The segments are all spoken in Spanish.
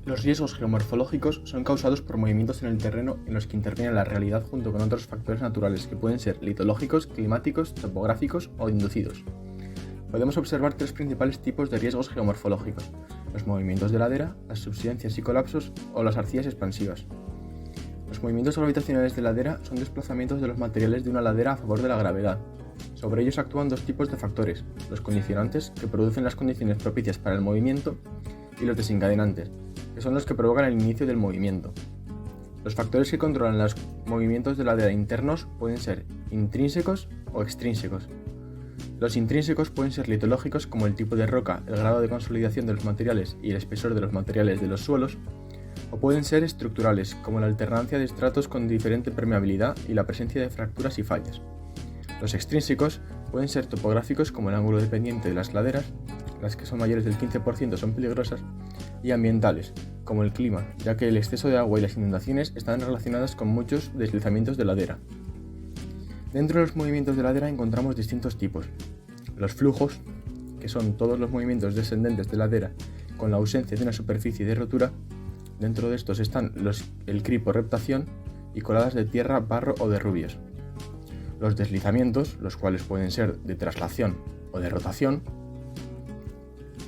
Los riesgos geomorfológicos son causados por movimientos en el terreno en los que interviene la realidad junto con otros factores naturales que pueden ser litológicos, climáticos, topográficos o inducidos. Podemos observar tres principales tipos de riesgos geomorfológicos: los movimientos de ladera, las subsidencias y colapsos o las arcillas expansivas. Los movimientos gravitacionales de ladera son desplazamientos de los materiales de una ladera a favor de la gravedad. Sobre ellos actúan dos tipos de factores: los condicionantes, que producen las condiciones propicias para el movimiento, y los desencadenantes, que son los que provocan el inicio del movimiento. Los factores que controlan los movimientos de ladera internos pueden ser intrínsecos o extrínsecos. Los intrínsecos pueden ser litológicos, como el tipo de roca, el grado de consolidación de los materiales y el espesor de los materiales de los suelos, o pueden ser estructurales, como la alternancia de estratos con diferente permeabilidad y la presencia de fracturas y fallas. Los extrínsecos pueden ser topográficos, como el ángulo de pendiente de las laderas, las que son mayores del 15% son peligrosas, y ambientales, como el clima, ya que el exceso de agua y las inundaciones están relacionadas con muchos deslizamientos de ladera. Dentro de los movimientos de ladera encontramos distintos tipos: los flujos, que son todos los movimientos descendentes de ladera con la ausencia de una superficie de rotura. Dentro de estos están el creep o reptación y coladas de tierra, barro o derrubios. Los deslizamientos, los cuales pueden ser de traslación o de rotación.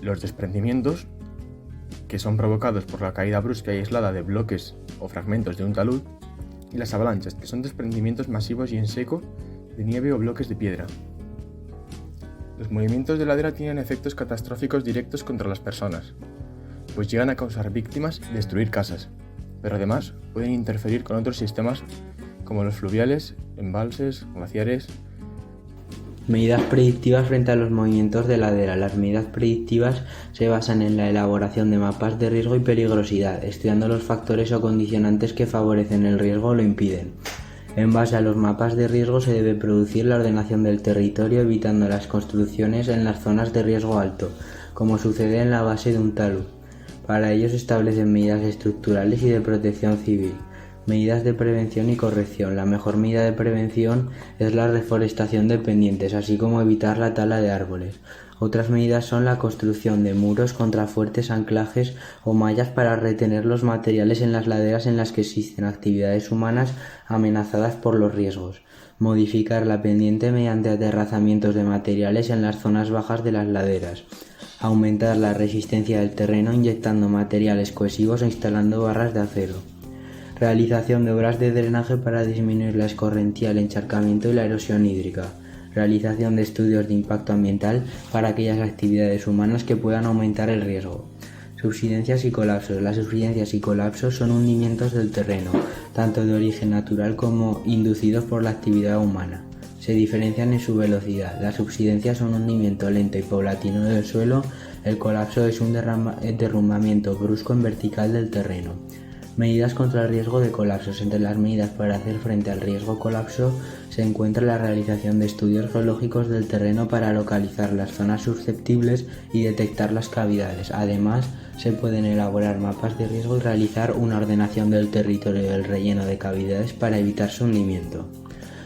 Los desprendimientos, que son provocados por la caída brusca y aislada de bloques o fragmentos de un talud. Y las avalanchas, que son desprendimientos masivos y en seco de nieve o bloques de piedra. Los movimientos de ladera tienen efectos catastróficos directos contra las personas, pues llegan a causar víctimas y destruir casas, pero además pueden interferir con otros sistemas como los fluviales, embalses, glaciares. Medidas predictivas frente a los movimientos de ladera. Las medidas predictivas se basan en la elaboración de mapas de riesgo y peligrosidad, estudiando los factores o condicionantes que favorecen el riesgo o lo impiden. En base a los mapas de riesgo se debe producir la ordenación del territorio, evitando las construcciones en las zonas de riesgo alto, como sucede en la base de un talud. Para ello se establecen medidas estructurales y de protección civil. Medidas de prevención y corrección. La mejor medida de prevención es la reforestación de pendientes, así como evitar la tala de árboles. Otras medidas son la construcción de muros, contrafuertes, anclajes o mallas para retener los materiales en las laderas en las que existen actividades humanas amenazadas por los riesgos. Modificar la pendiente mediante aterrazamientos de materiales en las zonas bajas de las laderas. Aumentar la resistencia del terreno inyectando materiales cohesivos e instalando barras de acero. Realización de obras de drenaje para disminuir la escorrentía, el encharcamiento y la erosión hídrica. Realización de estudios de impacto ambiental para aquellas actividades humanas que puedan aumentar el riesgo. Subsidencias y colapsos. Las subsidencias y colapsos son hundimientos del terreno, tanto de origen natural como inducidos por la actividad humana. Se diferencian en su velocidad. Las subsidencias son un hundimiento lento y paulatino del suelo. El colapso es un derrumbamiento brusco en vertical del terreno. Medidas contra el riesgo de colapsos. Entre las medidas para hacer frente al riesgo colapso se encuentra la realización de estudios geológicos del terreno para localizar las zonas susceptibles y detectar las cavidades. Además, se pueden elaborar mapas de riesgo y realizar una ordenación del territorio del relleno de cavidades para evitar su hundimiento.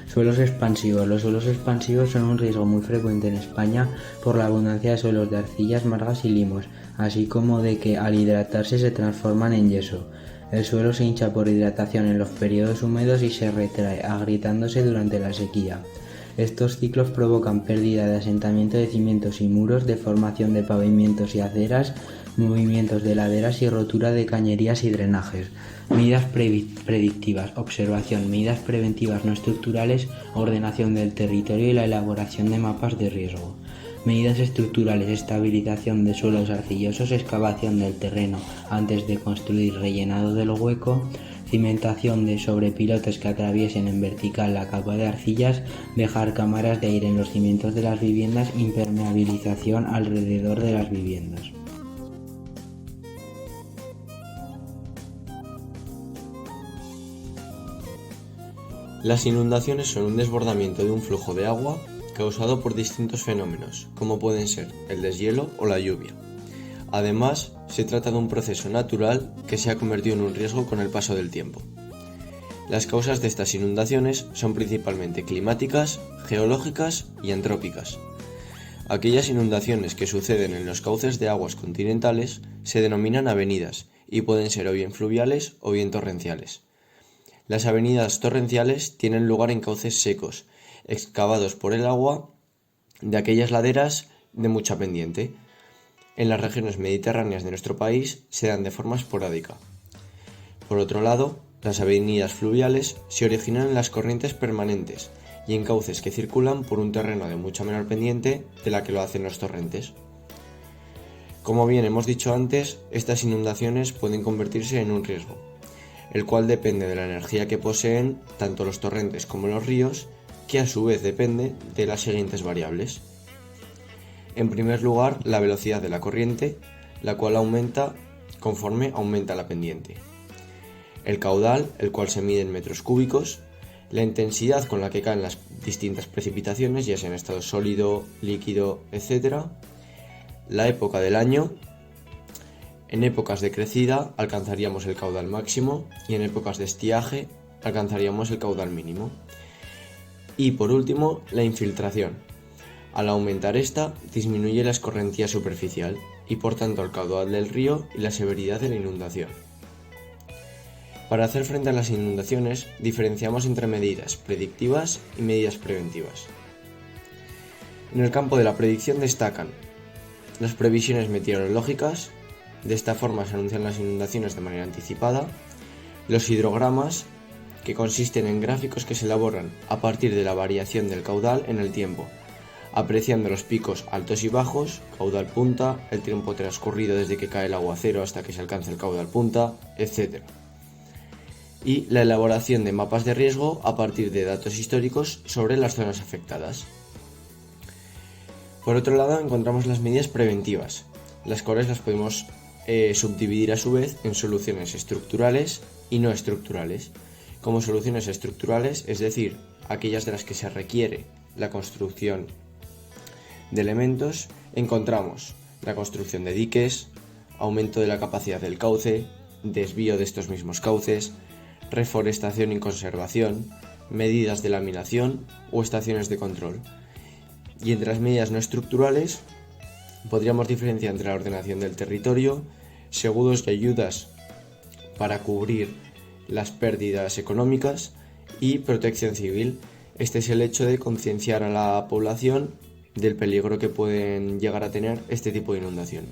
Suelos expansivos. Los suelos expansivos son un riesgo muy frecuente en España por la abundancia de suelos de arcillas, margas y limos, así como de que al hidratarse se transforman en yeso. El suelo se hincha por hidratación en los periodos húmedos y se retrae, agrietándose durante la sequía. Estos ciclos provocan pérdida de asentamiento de cimientos y muros, deformación de pavimentos y aceras, movimientos de laderas y rotura de cañerías y drenajes. Medidas predictivas, observación, medidas preventivas no estructurales, ordenación del territorio y la elaboración de mapas de riesgo. Medidas estructurales, estabilización de suelos arcillosos, excavación del terreno antes de construir, rellenado del hueco, cimentación sobre pilotes que atraviesen en vertical la capa de arcillas, dejar cámaras de aire en los cimientos de las viviendas, impermeabilización alrededor de las viviendas. Las inundaciones son un desbordamiento de un flujo de agua causado por distintos fenómenos, como pueden ser el deshielo o la lluvia. Además, se trata de un proceso natural que se ha convertido en un riesgo con el paso del tiempo. Las causas de estas inundaciones son principalmente climáticas, geológicas y antrópicas. Aquellas inundaciones que suceden en los cauces de aguas continentales se denominan avenidas y pueden ser o bien fluviales o bien torrenciales. Las avenidas torrenciales tienen lugar en cauces secos, excavados por el agua de aquellas laderas de mucha pendiente. En las regiones mediterráneas de nuestro país se dan de forma esporádica. Por otro lado, las avenidas fluviales se originan en las corrientes permanentes y en cauces que circulan por un terreno de mucha menor pendiente de la que lo hacen los torrentes. Como bien hemos dicho antes, estas inundaciones pueden convertirse en un riesgo, el cual depende de la energía que poseen tanto los torrentes como los ríos, que a su vez depende de las siguientes variables. En primer lugar, la velocidad de la corriente, la cual aumenta conforme aumenta la pendiente. El caudal, el cual se mide en metros cúbicos, la intensidad con la que caen las distintas precipitaciones, ya sea en estado sólido, líquido, etc. La época del año. En épocas de crecida alcanzaríamos el caudal máximo y en épocas de estiaje alcanzaríamos el caudal mínimo. Y por último, la infiltración. Al aumentar esta, disminuye la escorrentía superficial y por tanto el caudal del río y la severidad de la inundación. Para hacer frente a las inundaciones, diferenciamos entre medidas predictivas y medidas preventivas. En el campo de la predicción destacan las previsiones meteorológicas, de esta forma se anuncian las inundaciones de manera anticipada, los hidrogramas, que consisten en gráficos que se elaboran a partir de la variación del caudal en el tiempo, apreciando los picos altos y bajos, caudal punta, el tiempo transcurrido desde que cae el aguacero hasta que se alcanza el caudal punta, etc. Y la elaboración de mapas de riesgo a partir de datos históricos sobre las zonas afectadas. Por otro lado, encontramos las medidas preventivas, las cuales las podemos subdividir a su vez en soluciones estructurales y no estructurales. Como soluciones estructurales, es decir, aquellas de las que se requiere la construcción de elementos, encontramos la construcción de diques, aumento de la capacidad del cauce, desvío de estos mismos cauces, reforestación y conservación, medidas de laminación o estaciones de control. Y entre las medidas no estructurales podríamos diferenciar entre la ordenación del territorio, seguros y ayudas para cubrir las pérdidas económicas y protección civil. Este es el hecho de concienciar a la población del peligro que pueden llegar a tener este tipo de inundación.